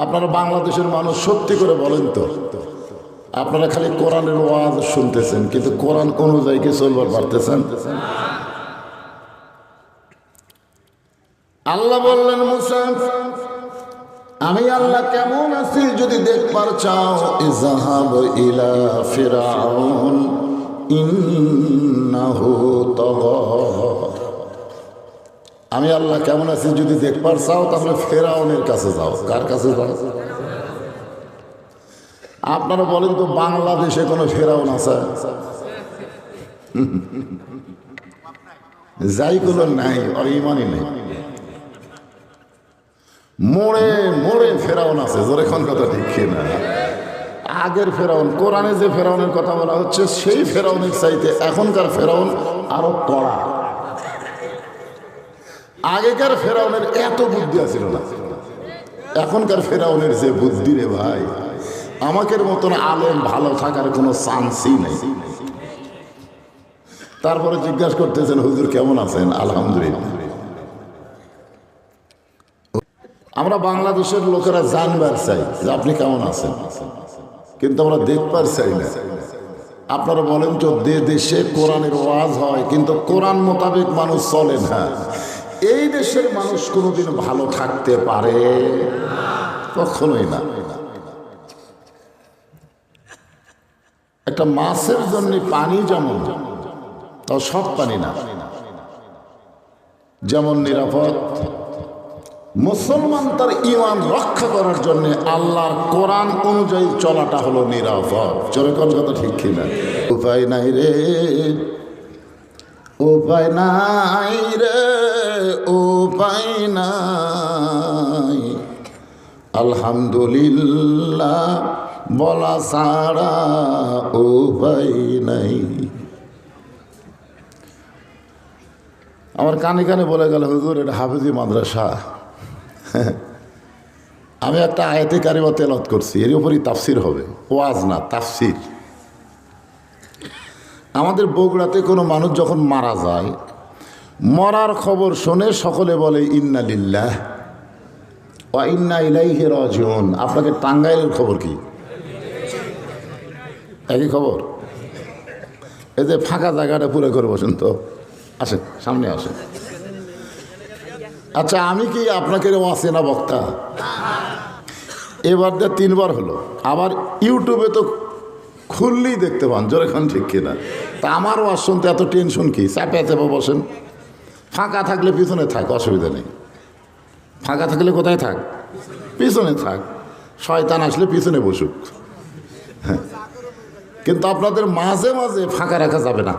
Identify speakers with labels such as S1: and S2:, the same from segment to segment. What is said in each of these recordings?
S1: আপনারা বাংলাদেশের মানুষ সত্যি করে বলেন তো, আপনারা খালি কোরআনের ওয়াজ শুনতেছেন, কিন্তু কোরআন অনুযায়ী কি চলবার পারতেছেন? আল্লাহ বললেন, মুসা আমি আল্লাহ কেমন আছি যদি দেখবার চাও, ইযহাব ইলা ফিরআউন ইন্নাহু তাগা। আমি আল্লাহ কেমন আছি যদি দেখবার চাও তাহলে ফেরাউনের কাছে যাও। কার কাছে যাও? আপনারা বলেন তো, বাংলাদেশে কোনো ফেরাউন আছে? যাইগুলো নাই, আর ইমানই নেই। মোড়ে মোড়ে ফেরাউন আছে, জোরে কোন কথা ঠিক না? আগের ফেরাউন, কোরআনে যে ফেরাউনের কথা বলা হচ্ছে সেই ফেরাউনের চাইতে এখনকার ফেরাউন আরো কড়া। আগেকার ফেরাউনের এত বুদ্ধি আছিল না, এখনকার ফেরাউনের যে বুদ্ধি রে ভাই, আমাদের মতন আলেম ভালো থাকার কোনো চান্সই নেই। তারপরে জিজ্ঞাসা করতেছেন, হুজুর কেমন আছেন? আলহামদুলিল্লাহ। আমরা বাংলাদেশের লোকেরা জানবার চাই যে আপনি কেমন আছেন, কিন্তু আমরা দেখবার চাই না। আপনারা বলেন তো, দেশে কোরআনের ওয়াজ হয় কিন্তু কোরআন মোতাবেক মানুষ চলে না, এই দেশের মানুষ কোনোদিন ভালো থাকতে পারে? কখনোই না। একটা মাছের জন্য পানি যেমন, তাও সব পানি না যেমন নিরাপদ, মুসলমান তার ঈমান রক্ষা করার জন্য আল্লাহর কোরআন অনুযায়ী চলাটা হলো নিরাপদ। চলে কোন কথা ঠিক কিনা? উপায় নাই রে, উপায় নাই রে, উপায় নাই, আলহামদুলিল্লাহ বলা ছাড়া উপায় নাই। আমার কানে কানে বলে গেল, হুজুর এটা হাফেজি মাদ্রাসা। আমি একটা আয়াতে কারিমা তেলাওয়াত করছি, এর উপরই তাফসির হবে, ওয়াজ না তাফসির। আমাদের বগুড়াতে কোনো মানুষ যখন মারা যায়, মরার খবর শুনে সকলে বলে ইন্না লিল্লাহ ওয়া ইন্না ইলাইহি রাজিউন। আপনাকে টাঙ্গাইলের খবর কি? একই খবর? এই যে ফাঁকা জায়গাটা পুরো করে বসেন তো, আসেন সামনে আসেন। আচ্ছা, আমি কি আপনাকে অচেনা বক্তা? এবার দিয়ে 3 বার হলো, আবার ইউটিউবে তো খুললেই দেখতে পান, জোরেখান ঠিক কিনা? তা আমার ওয়াজ শুনতে এত টেনশন কি? চাপে চাপে বসেন, ফাঁকা থাকলে পিছনে থাক, অসুবিধা নেই। ফাঁকা থাকলে কোথায় থাক? পিছনে থাক। শয়তান আসলে পিছনে বসুক। হ্যাঁ, কিন্তু আপনাদের মাঝে মাঝে ফাঁকা রাখা যাবে না।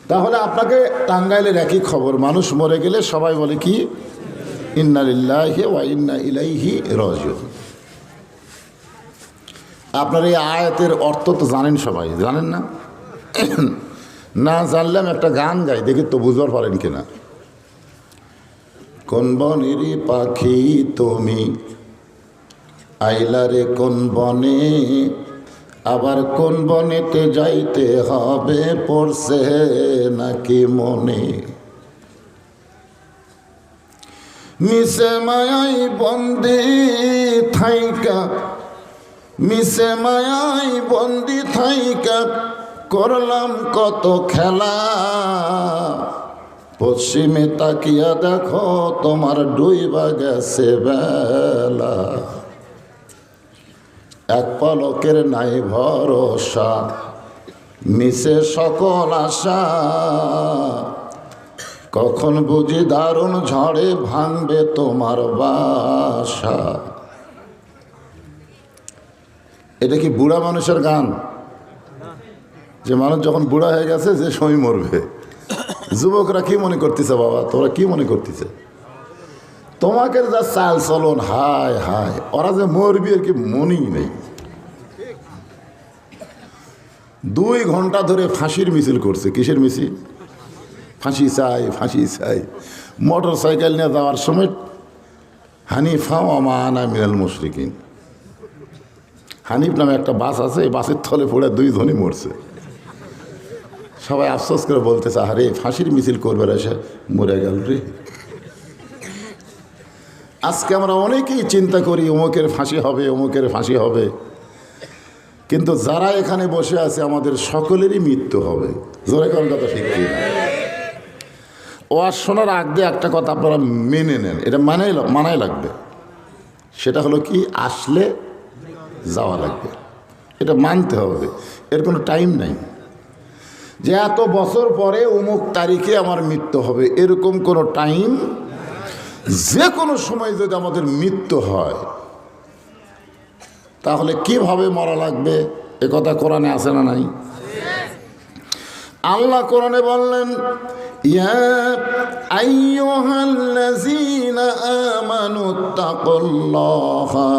S1: তাহলে আপনাকে টাঙ্গাইলের একই খবর, মানুষ মরে গেলে সবাই বলে কি? ইন্না লিল্লাহি ওয়া ইন্না ইলাইহি রাজিউন। আপনার এই আয়াতের অর্থ তো জানেন সবাই, জানেন না? না জানলাম একটা গান গাই, দেখি তো বুঝবার পারেন কিনা। কোন বনেরই পাখি তুমি আইলারে কোন বনে, আবার কোন বনেতে যাইতে হবে পড়ছে নাকি মনে। মিশে মায়াই বন্দি থাইকা, মিশে মায়াই বন্দি থাইকা করলাম কত খেলা, পশ্চিমে তাকিয়া দেখো তোমার ডুইবা গেছে বেলা। এক পলকের নাই ভরসা, মিশে সকল আশা, কখন বুঝি দারুণ ঝড়ে ভাঙবে তোমার বাসা। এটা কি বুড়া মানুষের গান? যে মানুষ যখন বুড়া হয়ে গেছে, যে সময় মরবে। যুবকরা কি মনে করতেছে? বাবা তোরা কি মনে করতেছে? তোমাকে যা চাল চলন, হায় হায়, ওরা যে মরবি আর কি মনেই নেই। 2 ঘন্টা ধরে ফাঁসির মিছিল করছে। কিসের মিছিল? ফাঁসি চাই, ফাঁসি চাই। মোটর সাইকেল নিয়ে যাওয়ার সময় হানিফা ওয়ামানা মিনাল মুশরিকিন, হানিফ নামে একটা বাস আছে, এই বাসের তলে পড়ে 2 জনই মরছে। সবাই আফসোস করে বলতেছে, আরে ফাঁসির মিছিল করবে এসে মরে গেল রে। আজকে আমরা অনেকেই চিন্তা করি অমুকের ফাঁসি হবে, অমুকের ফাঁসি হবে, কিন্তু যারা এখানে বসে আছে আমাদের সকলেরই মৃত্যু হবে। জোরে কোন কথা ঠিক কি না? ওয়াজ শোনার আগে একটা কথা আপনারা মেনে নেন, এটা মানাই লাগবে। সেটা হলো কি, আসলে যাওয়া লাগবে, এটা মানতে হবে। এর কোনো টাইম নাই যে এত বছর পরে অমুক তারিখে আমার মৃত্যু হবে, এরকম কোনো টাইম। যে কোনো সময় যদি আমাদের মৃত্যু হয় তাহলে কিভাবে মরা লাগবে এ কথা কোরআনে আছে না নাই? আল্লাহ কোরআনে বললেন, ইয়া আইয়ুহাল্লাযীনা আমানুত্তাকুল্লাহা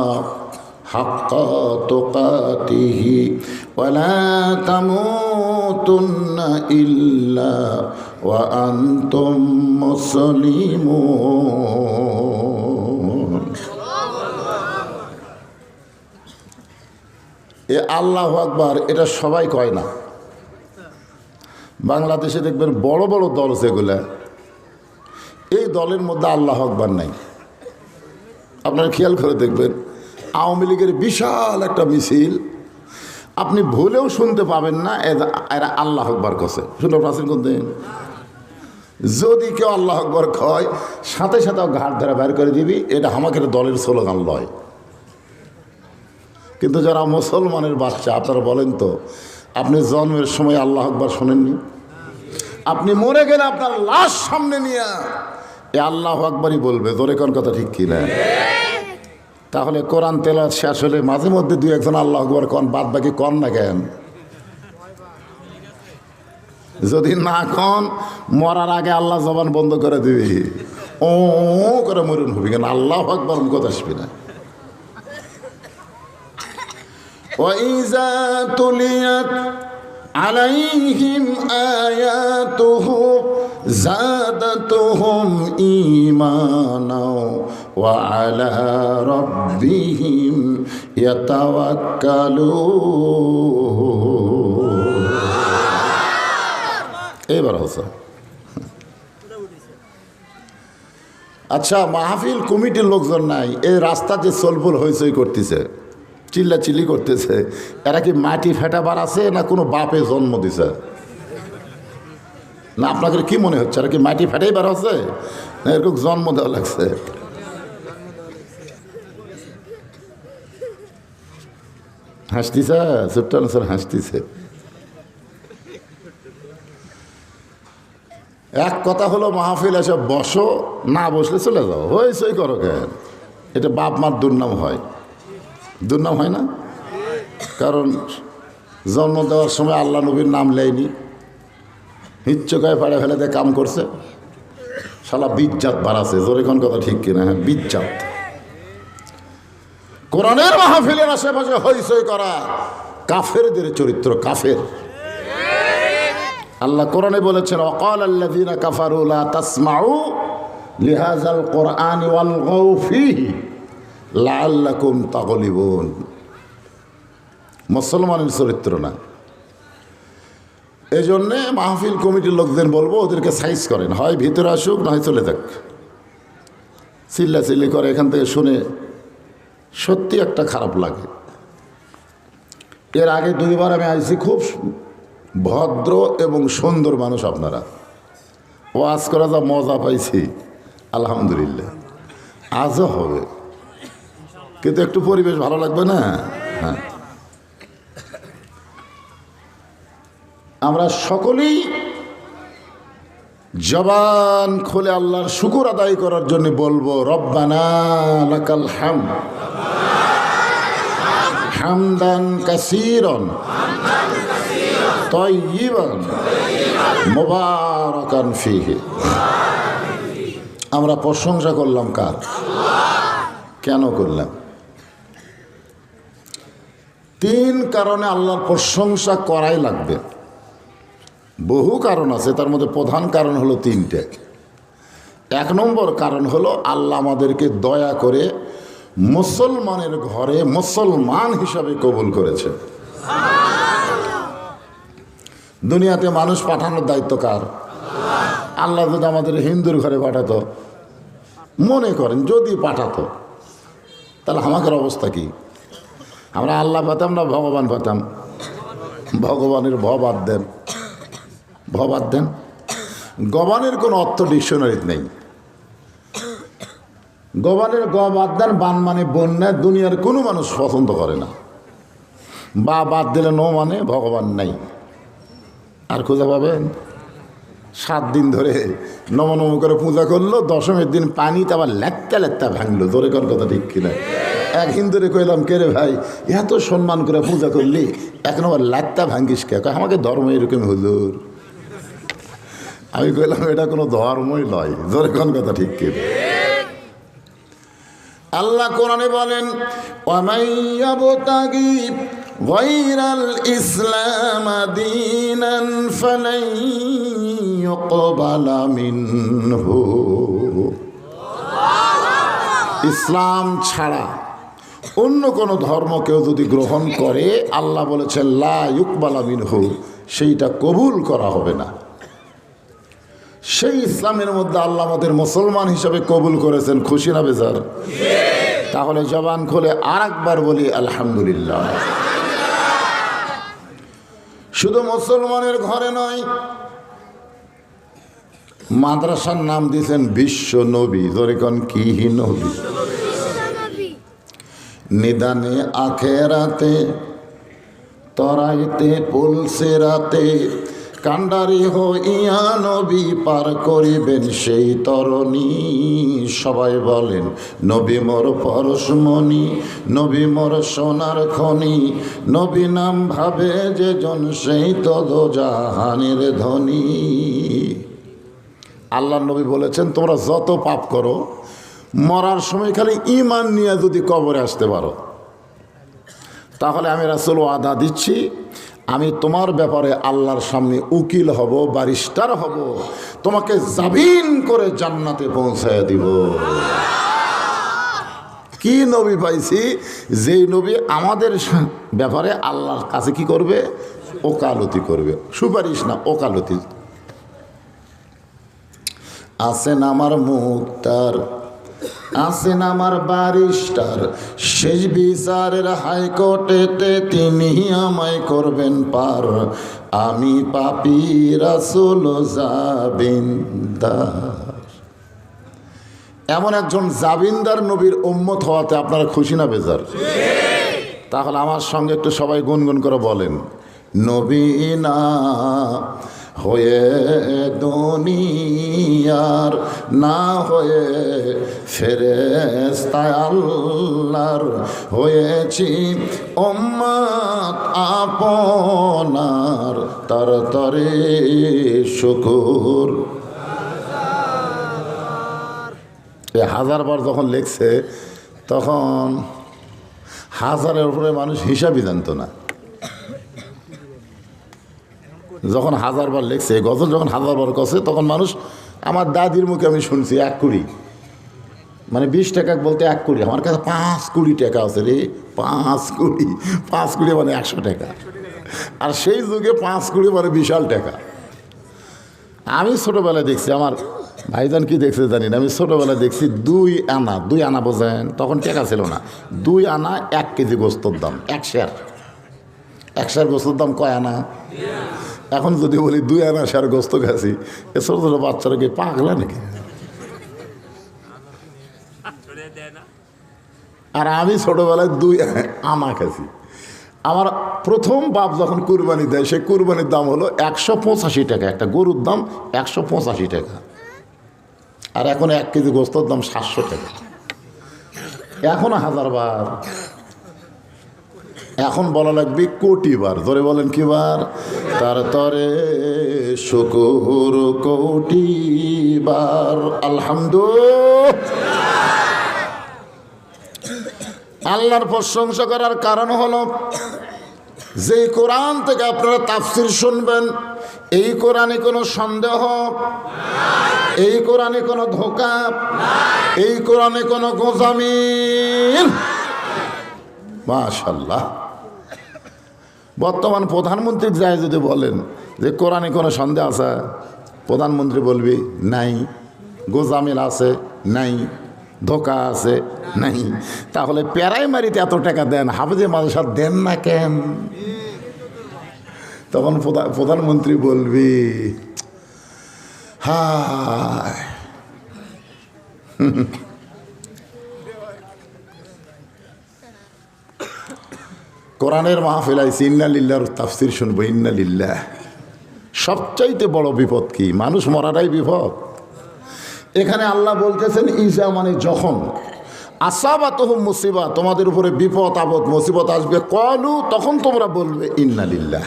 S1: হাক্কা তুকাতিহি ওয়া লা তামুতুন্না ইল্লা ওয়া আনতুম মুসলিমুন। এ আল্লাহু আকবার, এটা সবাই কয় না। বাংলাদেশে দেখবেন বড় বড় দল যেগুলা, এই দলের মধ্যে আল্লাহু আকবার নাই। আপনারা খেয়াল করে দেখবেন আওয়ামী লীগের বিশাল একটা মিছিল, আপনি ভুলেও শুনতে পাবেন না এরা আল্লাহু আকবার কছে। শুনে প্রাচীন কোন দিন যদি কেউ আল্লাহু আকবার কয়, সাথে সাথে ঘাট ধরে বের করে দিবি, এটা আমাকে দলের স্লোগান লয়। কিন্তু যারা মুসলমানের বাচ্চা, আপনারা বলেন তো, আপনি জন্মের সময় আল্লাহু আকবার শোনেননি? আপনি মরে গেলে আপনার লাশ সামনে নিয়ে এ আল্লাহু আকবারই বলবে। জোরে কোন কথা ঠিক কি না? তাহলে কোরআন তেলাওয়াত শেষ হলে মাঝে মধ্যে দুই একজন আল্লাহু আকবার কন, বাদ বাকি কন না কেন? যদি না কন, মরার আগে আল্লাহ জবান বন্ধ করে দিবি, ও করে মরুন হবি, কেন আল্লাহু আকবার মুখত আসবি না। وَإِذَا تُلِيَتْ عَلَيْهِمْ آيَاتُهُ زَادَتْهُمْ إِيمَانًا وَعَلَى رَبِّهِمْ يَتَوَكَّلُونَ। এবার হচ্ছে আচ্ছা, মাহফিল কমিটির লোকজন নাই, এই রাস্তা যে চলফুল হইচই করতেছে, চিল্লা চিল্লি করতেছে, এরা কি মাটি ফেটাবার আছে না কোনো বাপে জন্ম দিছে? না আপনাদের কি মনে হচ্ছে, এরা কি মাটি ফেটাই বার আছে না এরকম জন্ম দেওয়া লাগছে? হাসতিছে ছোট্ট স্যার, হাসতিছে। এক কথা হলো মাহফিল এসে বসো, না বসলে চলে যাও, হইচই করো কেন? এটা বাপ মার দুর্নাম হয়, দুর্নাম হয় না? কারণ জন্ম দেওয়ার সময় আল্লাহ নবীর নাম লেয়নি, হিচ্চকায় পাড়ে ফেলে দিয়ে কাম করছে, শালা বিজ্জাত বাড়াছে। জোরে কোন কথা ঠিক কিনা? হ্যাঁ, বিজ্জাত। কোরআনের মাহফিলের আশেপাশে হইচই করা কাফেরদের চরিত্র, কাফের। আল্লাহ কোরআনে বলেছেন, ওয়াকাল আল্লাযীনা কাফারু লা তাসমাউ লিহাযাল কুরআনি ওয়ালগাউ ফীহি লাআল্লাকুম তাগলিবুন। মুসলমানের চরিত্র না। এই জন্যে মাহফিল কমিটির লোকদের বলবো, ওদেরকে সাইজ করেন, হয় ভিতরে আসুক না হয় চলে যাক। চিল্লা চিল্লি করে এখান থেকে শুনে সত্যি একটা খারাপ লাগে। এর আগে দুইবার আমি আইছি, খুব ভদ্র এবং সুন্দর মানুষ আপনারা, ওয়াজ করা যা মজা পাইছি আলহামদুলিল্লাহ, আজও হবে, কিন্তু একটু পরিবেশ ভালো লাগবে না? হ্যাঁ, আমরা সকলেই জবান খুলে আল্লাহর শুকর আদায় করার জন্য বলবো, রব্বানা লাকাল হামদ হামদান কাসীরান তাইয়িবান মুবারাকান ফীহি। আমরা প্রশংসা করলাম কার? কেন করলাম? তিন কারণে আল্লাহর প্রশংসা করাই লাগবে। বহু কারণ আছে, তার মধ্যে প্রধান কারণ হলো তিনটে। এক নম্বর কারণ হলো আল্লাহ আমাদেরকে দয়া করে মুসলমানের ঘরে মুসলমান হিসাবে কবুল করেছে। দুনিয়াতে মানুষ পাঠানোর দায়িত্ব কার? আল্লাহ যদি আমাদের হিন্দুর ঘরে পাঠাতো মনে করেন যদি পাঠাতো তাহলে আমাদের অবস্থা কি? আমরা আল্লাহ পেতাম না ভগবান পেতাম? ভগবানের বাদ দেন, বাদ দেন। গবানের কোনো অর্থ ডিকশনারিতে নেই। গবানের বাদ দেন, বান মানে বন্যা, দুনিয়ার কোনো মানুষ পছন্দ করে না। বাদ দিলে নো মানে ভগবান নাই। আর খুঁজে পাবেন? 7 দিন ধরে নম নম করে পূজা করলো, দশমের দিন পানিতে আবার লেত্তা লেত্তা ভাঙলো। ধরে কোন কথা ঠিক কিনা? একদিন ধরে কইলাম, কে রে ভাই এত সম্মান করে পূজা করলি, এখন আবার লেত্তা ভাঙ্গিস কে? আমাকে ধর্ম এরকম হুজুর। আমি কইলাম এটা কোনো ধর্মই নয়। ধরে কোন কথা ঠিক কিনা? আল্লাহ কোরআনে বলেন, ওয়ামাইয়াবতাগি গায়রাল ইসলাম দীনান ফালাই ইউকবালা মিনহু। ইসলাম ছাড়া অন্য কোনো ধর্ম কেউ যদি গ্রহণ করে, আল্লাহ বলেছেন লা ইউকবালা মিনহু, সেইটা কবুল করা হবে না। সেই ইসলামের মধ্যে আল্লাহ আমাদের মুসলমান হিসাবে কবুল করেছেন। খুশি না বেজার? তাহলে জবান খুলে আর একবার বলি আলহামদুলিল্লাহ। শুধু মুসলমানের ঘরে নয়, মাদ্রাসার নাম দিয়েছেন বিশ্ব নবী। ধরে কোন কি নবী? নিদানে আখেরাতে, তরাইতে পুলসে রাতে, কান্ডারি হইয়া নবী পার করিবেন সেই তরণী। সবাই বলেন নবী মোর পরশমণি, নবী মোর সোনার খনি, নবী নাম ভাবে যে জন সেই তদ জাহানের ধনী। আল্লাহ নবী বলেছেন, তোমরা যত পাপ করো, মরার সময় খালি ঈমান নিয়ে যদি কবরে আসতে পারো, তাহলে আমি রাসূল ওয়াদা দিচ্ছি, আমি তোমার ব্যাপারে আল্লাহর সামনে উকিল হব, ব্যারিস্টার হব, তোমাকে জামিন করে জান্নাতে পৌঁছায় দিব। কি নবী পাইছি? যেই নবী আমাদের ব্যাপারে আল্লাহর কাছে কি করবে? ওকালতি করবে। সুপারিশ না, ওকালতি। আছেন আমার মুক্তার, আছেন আমার ব্যারিস্টার, শেষ বিচারের হাইকোর্টেতে তিনি আমায় করবেন পার। আমি পাপী রাসূল জাবিনদার। এমন একজন জাবিনদার নবীর উম্মত হওয়াতে আপনারা খুশি না বেজার? তাহলে আমার সঙ্গে একটু সবাই গুনগুন করে বলেন, নবী না হয়ে দুনিয়ার, না হয়ে ফেরেশতা আল্লাহর, হয়েছি উম্মত আপনার, তার তরে শুকুর। হাজারবার যখন লেখছে, তখন হাজারের উপরে মানুষ হিসাবই জানত না। যখন হাজারবার লেখছে, গজল যখন হাজারবার করছে, তখন মানুষ, আমার দাদির মুখে আমি শুনছি 1 কোটি, মানে 20 টাকা বলতে 1 কোটি। আমার কাছে 5 কোটি টাকা আছে রে। 5 কোটি, 5 কোটি মানে 100 টাকা। আর সেই যুগে 5 কোটি মানে বিশাল টাকা। আমি ছোটোবেলায় দেখছি, আমার ভাইজান কি দেখছে জানি না, আমি ছোটোবেলায় দেখছি 2 আনা। 2 আনা বোঝেন? তখন টাকা ছিল না। 2 আনা 1 কেজি গোস্তর দাম। 1 শের, 1 শের গোস্তর দাম কয় আনা? এখন যদি বলি 2 আনা শের গোস্ত খাচ্ছি, এ ছোটো ছোটো বাচ্চারা কি পাগলা নাকি? আর আমি ছোটোবেলায় 2 আনা খাচ্ছি। আমার প্রথম বাপ যখন কুরবানি দেয়, সে কুরবানির দাম হলো 185 টাকা। একটা গরুর দাম 185 টাকা। আর এখন 1 কেজি গোস্তর দাম 700 টাকা। এখন 1000 বার, এখন বলা লাগবে কোটি বার। ধরে বলেন কি বার? তার তরে শুকুর কোটি বার। আলহামদুলিল্লাহ। আল্লাহর প্রশংসা করার কারণ হলো, যে কোরআন থেকে আপনারা তাফসির শুনবেন, এই কোরআনে কোনো সন্দেহ, এই কোরআনে কোনো ধোঁকা, এই কোরআনে কোনো গোজামি। মাশাআল্লাহ। বর্তমান প্রধানমন্ত্রী যায় যদি বলেন যে কোরআনে কোনো সন্দেহ আছে, প্রধানমন্ত্রী বলবি নাই। গোজামিল আছে নাই। ধোকা আছে নাই? তাহলে প্রাইমারিতে এত টাকা দেন, হাফেজে মাদ্রাসা দেন না কেন? তখন প্রধানমন্ত্রী বলবি হায় কোরআনের মাহফিল আইছি, ইন্না লিল্লাহর তাফসির শুনবো। ইন্না লিল্লাহ। সবচাইতে বড় বিপদ কি? মানুষ মরাটাই বিপদ। এখানে আল্লাহ বলতেছেন ইজা মানে যখন, আসাবাতহুম মুসিবা, তোমাদের উপরে বিপদ আপদ মুসিবত আসবে, ক্বালু, তখন তোমরা বলবে ইন্না লিল্লাহ।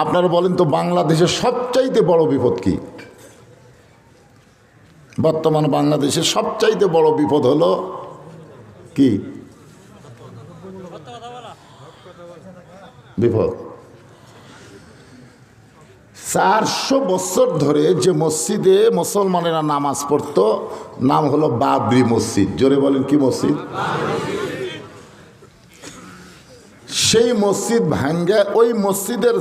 S1: আপনারা বলেন তো বাংলাদেশের সবচাইতে বড় বিপদ কি? বর্তমান বাংলাদেশের সবচাইতে বড় বিপদ হলো কি? বিপদ 400 বছর ধরে যে মসজিদে মুসলমানেরা নামাজ পড়তো, নাম হলো বাবরি মসজিদ। জোরে বলেন কি মসজিদ? সেই মসজিদ ভাঙ্গে ওই মসজিদের